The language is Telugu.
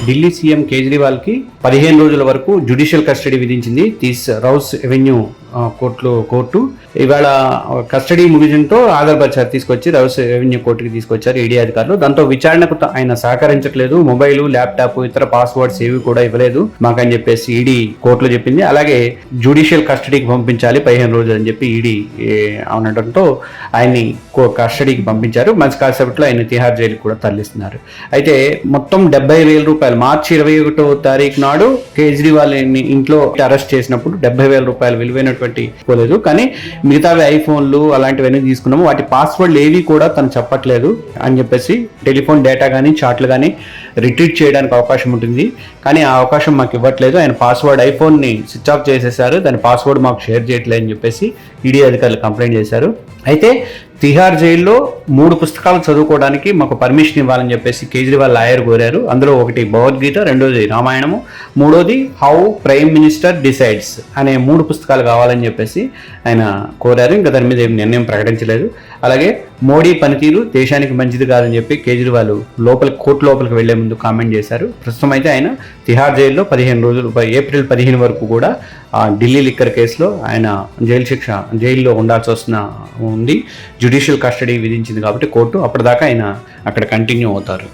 ఢిల్లీ సీఎం కేజ్రీవాల్కి 15 రోజుల వరకు జ్యుడిషియల్ కస్టడీ విధించింది రౌస్ ఎవెన్యూ కోర్టు. ఇవాళ కస్టడీ ముగిజంతో ఆధార్ తీసుకొచ్చి రౌస్ ఎవెన్యూ కోర్టుకి తీసుకొచ్చారు ఈడీ అధికారులు. దాంతో విచారణకు ఆయన సహకరించట్లేదు, మొబైల్, ల్యాప్టాప్, ఇతర పాస్వర్డ్స్ ఏవి కూడా ఇవ్వలేదు మాకని చెప్పేసి ఈడీ కోర్టులో చెప్పింది. అలాగే జ్యుడిషియల్ కస్టడీకి పంపించాలి 15 రోజులు అని చెప్పి ఈడీ అనడంతో ఆయన్ని కస్టడీకి పంపించారు. మంచి కాసేపట్లో ఆయన తిహార్ జైలుకి కూడా తరలిస్తున్నారు. అయితే మొత్తం 70,000 రూపాయలు మార్చి 21వ తారీఖు నాడు కేజ్రీవాల్ ఇంట్లో అరెస్ట్ చేసినప్పుడు 70,000 రూపాయలు విలువైనటువంటి పోలేదు. కానీ మిగతావి ఐఫోన్లు అలాంటివన్నీ తీసుకున్నాము, వాటి పాస్వర్డ్లు ఏవి కూడా తను చెప్పట్లేదు అని చెప్పేసి టెలిఫోన్ డేటా కానీ చాట్లు కానీ రిట్రీట్ చేయడానికి అవకాశం ఉంటుంది, కానీ ఆ అవకాశం మాకు ఇవ్వట్లేదు. ఆయన పాస్వర్డ్ ఐఫోన్ని స్విచ్ ఆఫ్ చేసేసారు, దాని పాస్వర్డ్ మాకు షేర్ చేయట్లేదు అని చెప్పేసి ఈడీ అధికారులు కంప్లైంట్ చేశారు. అయితే తిహార్ జైల్లో 3 పుస్తకాలు చదువుకోవడానికి మాకు పర్మిషన్ ఇవ్వాలని చెప్పేసి కేజ్రీవాల్ లాయర్ కోరారు. అందులో ఒకటి భగవద్గీత, రెండోది రామాయణము, మూడోది హౌ ప్రైమ్ మినిస్టర్ డిసైడ్స్ అనే 3 పుస్తకాలు కావాలని చెప్పేసి ఆయన కోరారు. ఇంకా దాని మీద ఏం నిర్ణయం ప్రకటించలేదు. అలాగే మోడీ పనితీరు దేశానికి మంచిది కాదని చెప్పి కేజ్రీవాల్ కోర్టు లోపలికి వెళ్లే ముందు కామెంట్ చేశారు. ప్రస్తుతం అయితే ఆయన తిహార్ జైల్లో 15 రోజులు, ఏప్రిల్ 15 వరకు కూడా ఢిల్లీ లిక్కర్ కేసులో ఆయన జైల్లో ఉండాల్సి ఉంది. జ్యుడిషియల్ కస్టడీ విధించింది కాబట్టి కోర్టు, అప్పటిదాకా ఆయన అక్కడ కంటిన్యూ అవుతారు.